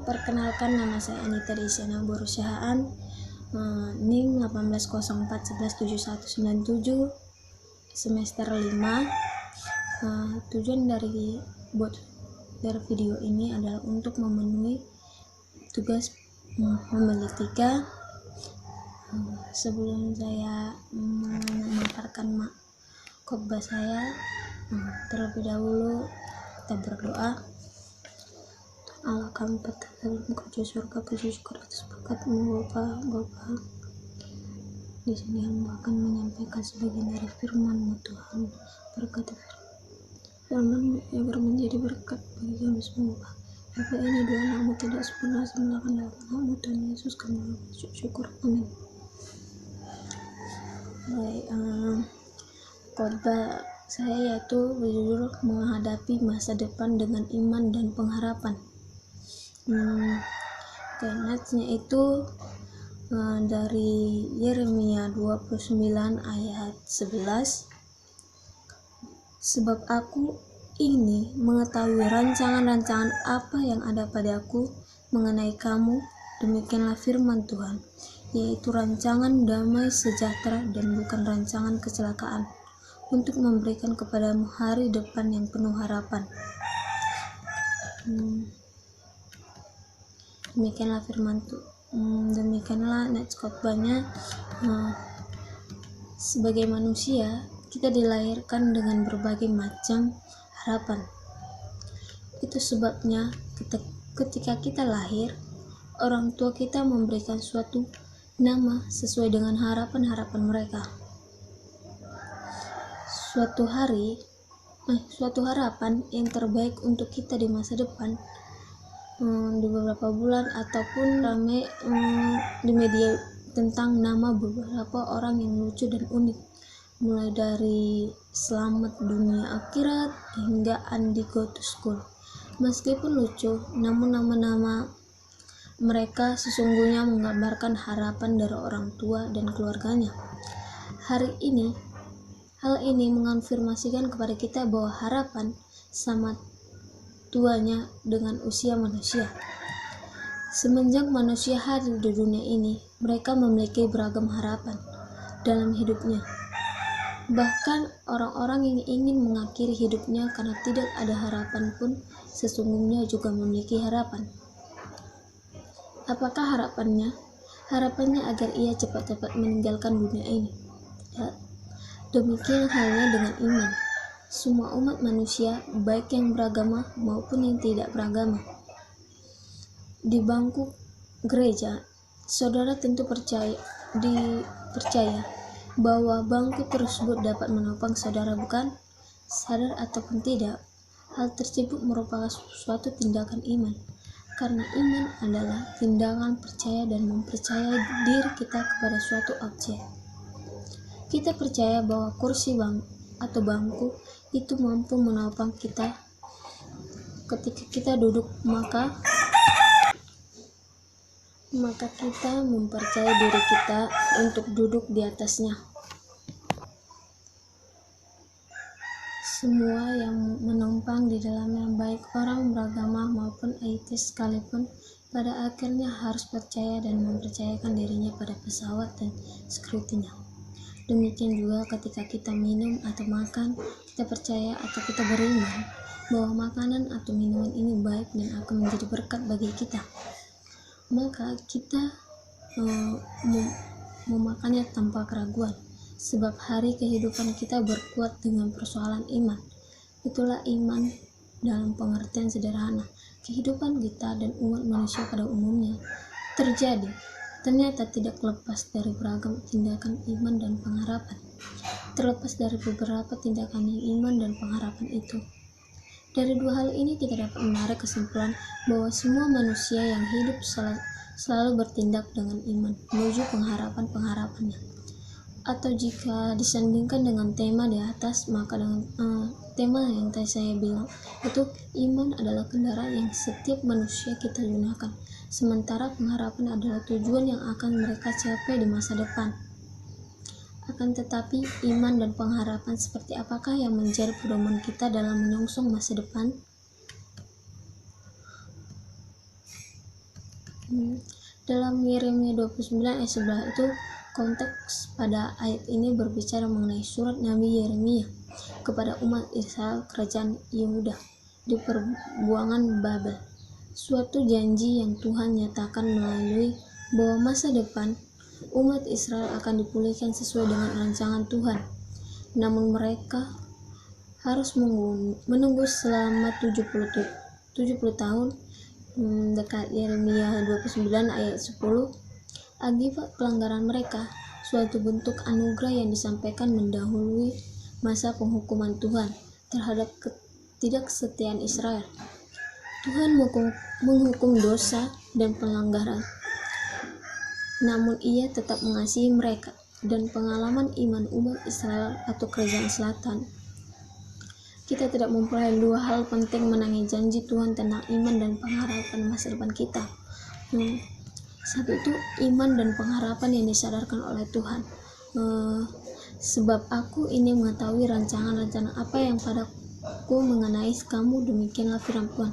Perkenalkan, nama saya Anita Desiana Borusyahaan, NIM 1804117197, semester 5. Tujuan dari video ini adalah untuk memenuhi tugas membalitika. Sebelum saya memaparkan khotbah saya, terlebih dahulu kita berdoa. Allah, kami berterima kasih surga, puji syukur atas berkat-Mu Bapa. Di sini hamba akan menyampaikan sebagian dari firman-Mu Tuhan. Berkata firman agar menjadi berkat bagi kami semua. Bapa, ini doa nama tidak sempurna semulakan dalam nama Tuhan Yesus kami bersyukur. Amin. Baik, khotbah saya yaitu berjudul menghadapi masa depan dengan iman dan pengharapan. Nats-nya itu dari Yeremia 29 ayat 11. Sebab aku ini mengetahui rancangan-rancangan apa yang ada padaku mengenai kamu, demikianlah firman Tuhan, yaitu rancangan damai sejahtera dan bukan rancangan kecelakaan, untuk memberikan kepadamu hari depan yang penuh harapan. Demikianlah firman demikianlah nats khotbahnya. Sebagai manusia, kita dilahirkan dengan berbagai macam harapan. Itu sebabnya ketika kita lahir, orang tua kita memberikan suatu nama sesuai dengan harapan-harapan mereka. Suatu harapan yang terbaik untuk kita di masa depan, di beberapa bulan ataupun ramai di media tentang nama beberapa orang yang lucu dan unik, mulai dari selamat dunia akhirat hingga Andi go to school. Meskipun lucu, namun nama-nama mereka sesungguhnya menggambarkan harapan dari orang tua dan keluarganya. Hal ini mengonfirmasikan kepada kita bahwa harapan sama tuanya dengan usia manusia. Semenjak manusia hadir di dunia ini, mereka memiliki beragam harapan dalam hidupnya. Bahkan orang-orang yang ingin mengakhiri hidupnya karena tidak ada harapan pun sesungguhnya juga memiliki harapan. Apakah harapannya? Harapannya agar ia cepat-cepat meninggalkan dunia ini. Ya, demikian halnya dengan iman. Semua umat manusia, baik yang beragama maupun yang tidak beragama, di bangku gereja, saudara tentu percaya bahwa bangku tersebut dapat menopang saudara, bukan? Sadar ataupun tidak, hal tersebut merupakan suatu tindakan iman, karena iman adalah tindakan percaya dan mempercayai diri kita kepada suatu objek. Kita percaya bahwa kursi atau bangku itu mampu menopang kita ketika kita duduk, maka kita mempercayai diri kita untuk duduk di atasnya. Semua yang menumpang di dalamnya, baik orang beragama maupun ateis sekalipun, pada akhirnya harus percaya dan mempercayakan dirinya pada pesawat dan sekuritinya. Demikian juga ketika kita minum atau makan, kita percaya atau kita beriman bahwa makanan atau minuman ini baik dan akan menjadi berkat bagi kita. Maka kita memakannya tanpa keraguan, sebab hari kehidupan kita berkuat dengan persoalan iman. Itulah iman dalam pengertian sederhana. Kehidupan kita dan umat manusia pada umumnya ternyata tidak lepas dari beragam tindakan iman dan pengharapan. Terlepas dari beberapa tindakan yang iman dan pengharapan itu, dari dua hal ini kita dapat menarik kesimpulan bahwa semua manusia yang hidup selalu bertindak dengan iman menuju pengharapan-pengharapannya. Atau jika disandingkan dengan tema di atas, maka dengan tema yang tadi saya bilang, itu iman adalah kendaraan yang setiap manusia kita gunakan, sementara pengharapan adalah tujuan yang akan mereka capai di masa depan. Akan tetapi, iman dan pengharapan seperti apakah yang menjadi pedoman kita dalam menyongsong masa depan? Dalam Yeremia 29 ayat 11 itu konteks pada ayat ini berbicara mengenai surat Nabi Yeremia kepada umat Israel kerajaan Yehuda di perbuangan Babel. Suatu janji yang Tuhan nyatakan melalui bahwa masa depan umat Israel akan dipulihkan sesuai dengan rancangan Tuhan. Namun mereka harus menunggu selama 70 tahun. Dekat Yeremia 29 ayat 10, akibat pelanggaran mereka, suatu bentuk anugerah yang disampaikan mendahului masa penghukuman Tuhan terhadap ketidaksetiaan Israel. Tuhan menghukum dosa dan pelanggaran, namun Ia tetap mengasihi mereka. Dan pengalaman iman umat Israel atau kerajaan selatan, kita tidak memperoleh dua hal penting mengenai janji Tuhan tentang iman dan pengharapan masa depan kita. Satu itu iman dan pengharapan yang disadarkan oleh Tuhan. Sebab aku ini mengetahui rancangan-rancangan apa yang padaku mengenai kamu, demikianlah firman Tuhan.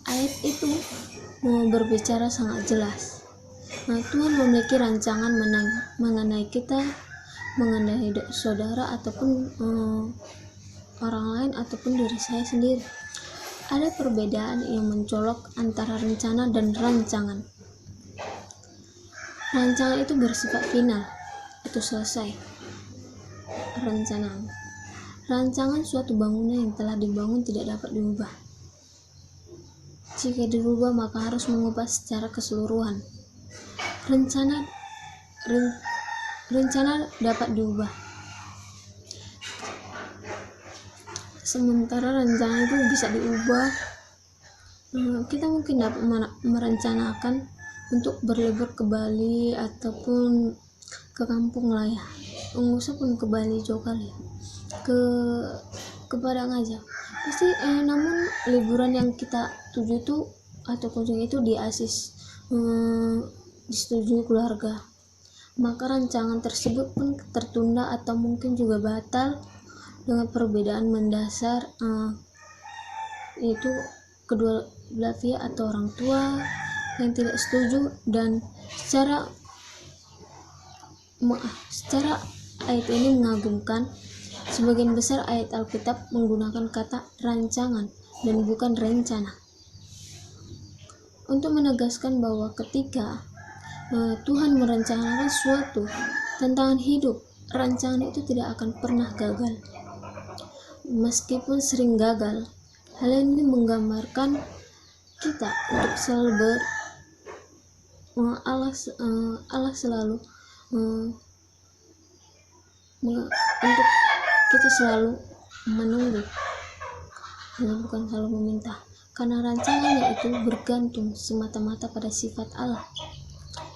Ayat itu berbicara sangat jelas. Tuhan memiliki rancangan mengenai kita, mengenai saudara ataupun orang lain ataupun diri saya sendiri. Ada perbedaan yang mencolok antara rencana dan rancangan. Rancangan itu bersifat final, itu selesai. Rancangan suatu bangunan yang telah dibangun tidak dapat diubah. Jika dirubah maka harus mengubah secara keseluruhan. Rencana dapat diubah, sementara rencana itu bisa diubah. Kita mungkin dapat merencanakan untuk berlibur ke Bali ataupun ke kampung lah ya, nggak usah pun ke Bali jauh kali ya, ke Padang aja pasti. Namun liburan yang kita tuju itu atau kunjungi itu disetujui keluarga, maka rancangan tersebut pun tertunda atau mungkin juga batal dengan perbedaan mendasar, yaitu kedua belah pihak atau orang tua yang tidak setuju. Dan secara ayat ini mengagumkan. Sebagian besar ayat Alkitab menggunakan kata rancangan dan bukan rencana untuk menegaskan bahwa ketika Tuhan merencanakan suatu tantangan hidup, rancangan itu tidak akan pernah gagal. Meskipun sering gagal, hal ini menggambarkan kita untuk selalu Allah selalu untuk kita selalu menunggu, bukan selalu meminta, karena rancangannya itu bergantung semata-mata pada sifat Allah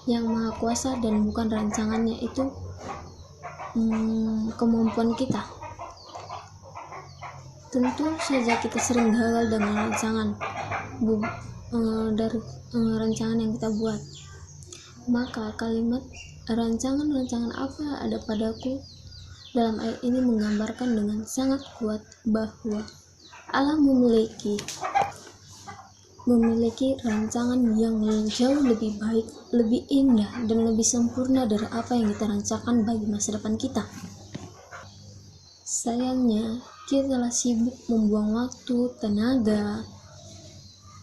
yang maha kuasa dan bukan rancangannya itu kemampuan kita. Tentu saja kita sering gagal dengan rancangan dari rancangan yang kita buat. Maka kalimat rancangan apa ada padaku dalam ayat ini menggambarkan dengan sangat kuat bahwa Allah memiliki rancangan yang jauh lebih baik, lebih indah, dan lebih sempurna dari apa yang kita rancangkan bagi masa depan kita. Sayangnya, kita telah sibuk membuang waktu, tenaga,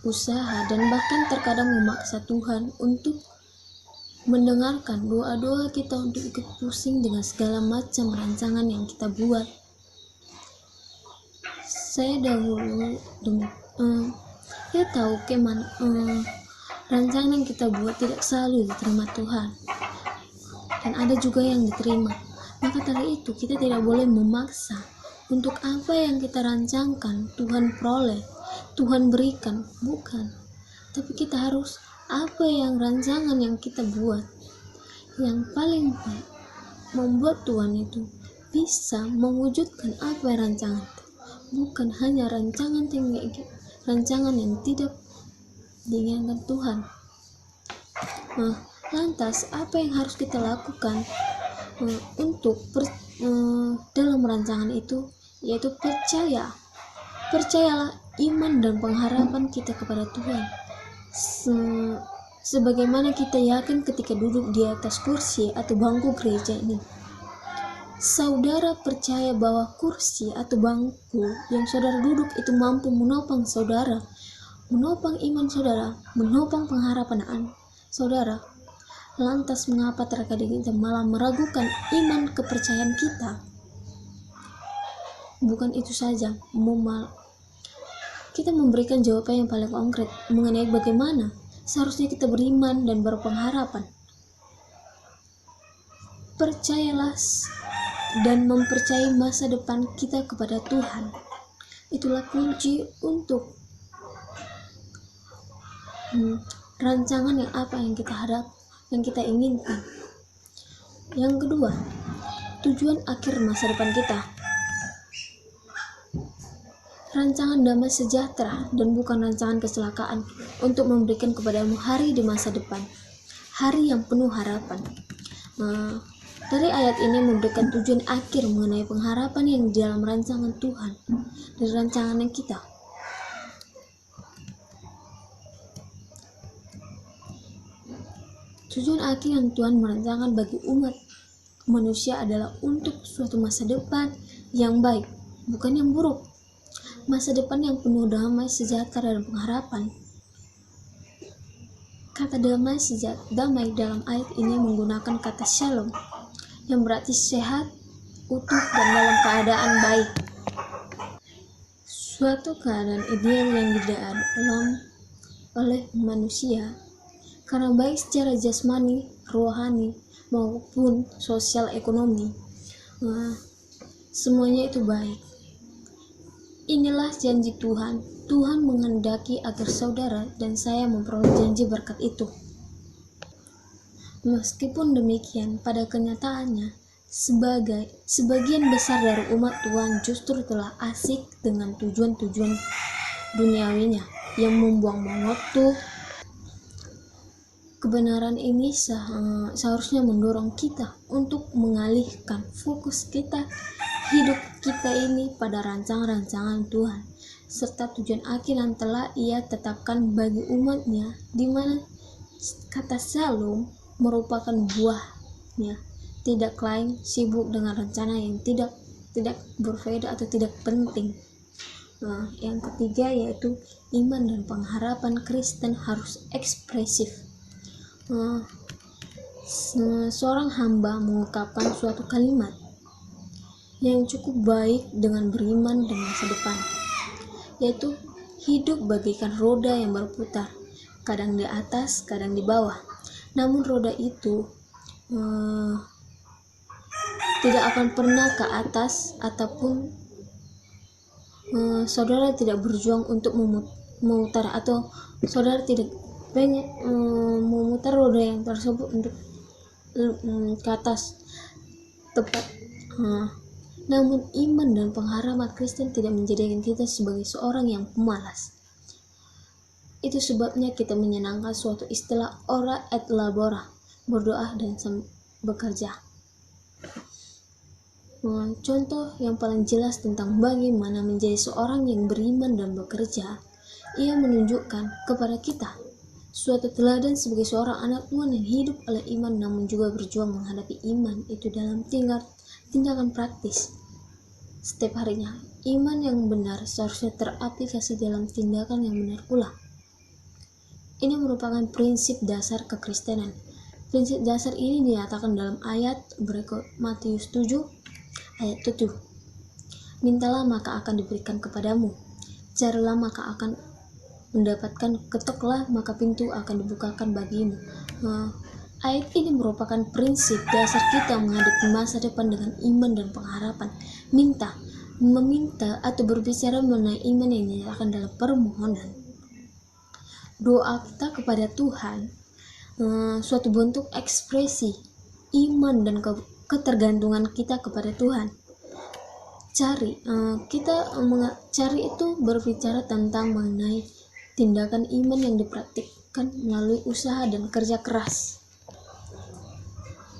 usaha, dan bahkan terkadang memaksa Tuhan untuk mendengarkan doa-doa kita untuk ikut pusing dengan segala macam rancangan yang kita buat. Saya dahulu tahu rancangan yang kita buat tidak selalu diterima Tuhan, dan ada juga yang diterima. Maka dari itu kita tidak boleh memaksa untuk apa yang kita rancangkan Tuhan peroleh, Tuhan berikan, bukan. Tapi kita harus apa yang rancangan yang kita buat yang paling baik membuat Tuhan itu bisa mewujudkan apa rancangan itu, bukan hanya rancangan yang tidak diinginkan Tuhan. Lantas apa yang harus kita lakukan untuk dalam rancangan itu, yaitu percayalah iman dan pengharapan kita kepada Tuhan Sebagaimana kita yakin ketika duduk di atas kursi atau bangku gereja ini. Saudara percaya bahwa kursi atau bangku yang saudara duduk itu mampu menopang saudara, menopang iman saudara, menopang pengharapan saudara. Lantas mengapa terkadang kita malah meragukan iman kepercayaan kita? Bukan itu saja, kita memberikan jawaban yang paling konkret mengenai bagaimana seharusnya kita beriman dan berpengharapan. Percayalah dan mempercayai masa depan kita kepada Tuhan. Itulah kunci untuk rancangan yang kita inginkan. Yang kedua, tujuan akhir masa depan kita. Rancangan damai sejahtera dan bukan rancangan kecelakaan untuk memberikan kepadamu hari di masa depan, hari yang penuh harapan. Dari ayat ini memberikan tujuan akhir mengenai pengharapan yang di dalam rancangan Tuhan dan rancangan kita. Tujuan akhir yang Tuhan merancangkan bagi umat manusia adalah untuk suatu masa depan yang baik, bukan yang buruk. Masa depan yang penuh damai, sejahtera, dan pengharapan. Kata damai dalam ayat ini menggunakan kata shalom, yang berarti sehat, utuh, dan dalam keadaan baik. Suatu keadaan ideal yang dialami oleh manusia, karena baik secara jasmani, rohani, maupun sosial ekonomi. Semuanya itu baik. Inilah janji Tuhan. Tuhan menghendaki agar saudara dan saya memperoleh janji berkat itu. Meskipun demikian, pada kenyataannya, sebagian besar dari umat Tuhan justru telah asik dengan tujuan-tujuan duniawinya yang membuang-buang waktu. Kebenaran ini seharusnya mendorong kita untuk mengalihkan fokus hidup kita ini pada rancangan-rancangan Tuhan serta tujuan akhir yang telah Ia tetapkan bagi umatnya, di mana kata shalom merupakan buahnya, tidak lain sibuk dengan rencana yang tidak berfaedah atau tidak penting. Yang ketiga yaitu iman dan pengharapan Kristen harus ekspresif. Seorang hamba mengungkapkan suatu kalimat yang cukup baik dengan beriman dan masa depan, yaitu hidup bagaikan roda yang berputar, kadang di atas, kadang di bawah. Namun roda itu tidak akan pernah ke atas, ataupun saudara tidak berjuang untuk memutar, atau saudara tidak pengen memutar roda yang tersebut untuk ke atas tepat. Namun iman dan pengharapan Kristen tidak menjadikan kita sebagai seorang yang pemalas. Itu sebabnya kita menyenangkan suatu istilah ora et labora, berdoa dan bekerja. Contoh yang paling jelas tentang bagaimana menjadi seorang yang beriman dan bekerja, ia menunjukkan kepada kita suatu teladan sebagai seorang anak Tuhan yang hidup oleh iman namun juga berjuang menghadapi iman itu dalam tindakan praktis setiap harinya. Iman yang benar seharusnya teraplikasi dalam tindakan yang benar pula. Ini merupakan prinsip dasar kekristenan. Prinsip dasar ini dinyatakan dalam ayat berikut, Matius 7 ayat 7. Mintalah maka akan diberikan kepadamu, carilah maka akan mendapatkan, ketoklah maka pintu akan dibukakan bagimu. Ayat ini merupakan prinsip dasar kita menghadapi masa depan dengan iman dan pengharapan. Meminta atau berbicara mengenai iman yang dinyatakan dalam permohonan. Doa kita kepada Tuhan suatu bentuk ekspresi iman dan ketergantungan kita kepada Tuhan. Cari itu berbicara tentang mengenai tindakan iman yang dipraktikkan melalui usaha dan kerja keras.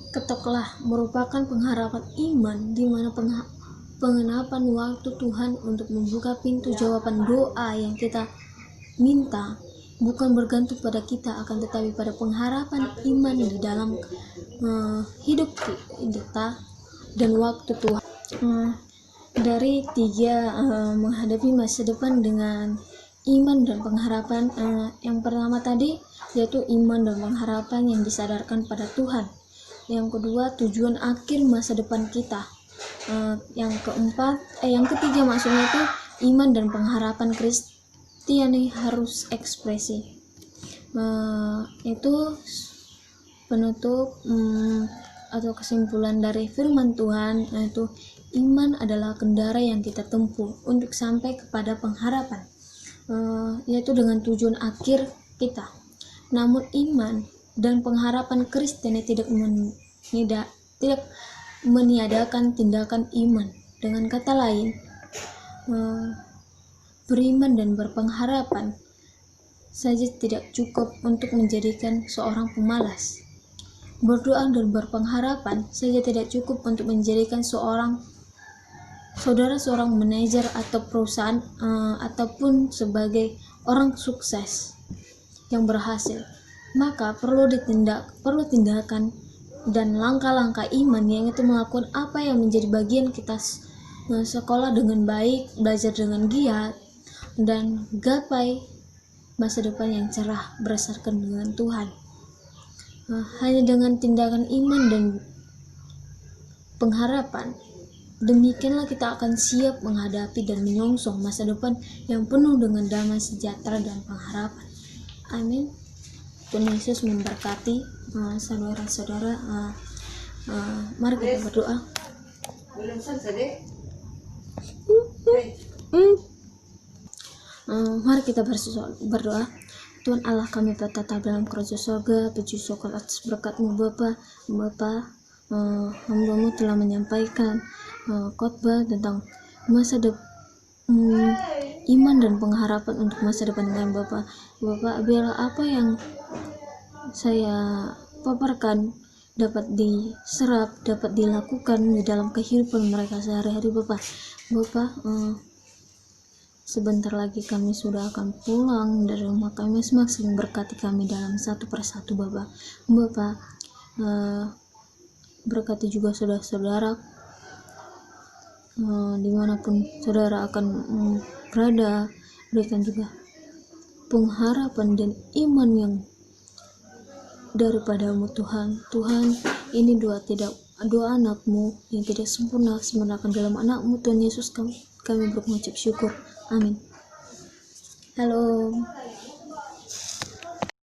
Ketoklah merupakan pengharapan iman di mana pengenapan waktu Tuhan untuk membuka pintu jawaban doa yang kita minta bukan bergantung pada kita, akan tetapi pada pengharapan iman di dalam hidup kita dan waktu Tuhan. Dari tiga menghadapi masa depan dengan iman dan pengharapan, yang pertama tadi yaitu iman dan pengharapan yang disadarkan pada Tuhan. Yang kedua, tujuan akhir masa depan kita. Yang ketiga maksudnya itu iman dan pengharapan Kristiani harus ekspresi. Itu penutup atau kesimpulan dari firman Tuhan, yaitu iman adalah kendara yang kita tempuh untuk sampai kepada pengharapan, yaitu dengan tujuan akhir kita. Namun iman dan pengharapan Kristen tidak meniadakan tindakan iman. Dengan kata lain, beriman dan berpengharapan saja tidak cukup untuk menjadikan seorang pemalas. Berdoa dan berpengharapan saja tidak cukup untuk menjadikan seorang manajer atau perusahaan ataupun sebagai orang sukses yang berhasil. Maka perlu tindakan dan langkah-langkah iman yang itu melakukan apa yang menjadi bagian kita, sekolah dengan baik, belajar dengan giat, dan gapai masa depan yang cerah berdasarkan dengan Tuhan. Hanya dengan tindakan iman dan pengharapan, demikianlah kita akan siap menghadapi dan menyongsong masa depan yang penuh dengan damai sejahtera dan pengharapan. Amin. Tuhan Yesus memberkati saudara-saudara. Mari kita berdoa. Mari kita berdoa. Tuhan Allah, kami bertatap dalam kerajaan surga, puji syukur atas berkat-Mu Bapa. Hamba-Mu telah menyampaikan khotbah tentang masa depan, iman dan pengharapan untuk masa depan kami Bapa. Biarlah apa yang saya paparkan dapat diserap, dapat dilakukan di dalam kehidupan mereka sehari-hari Bapa. Sebentar lagi kami sudah akan pulang dari rumah kami, semakin berkati kami dalam satu persatu Bapa. Berkati juga saudara-saudara dimanapun saudara akan berada, berikan juga pengharapan dan iman yang daripada-Mu Tuhan. Ini doa anak-Mu yang tidak sempurnakan dalam anak-Mu Tuhan Yesus, kami berucap syukur. Amin. Halo.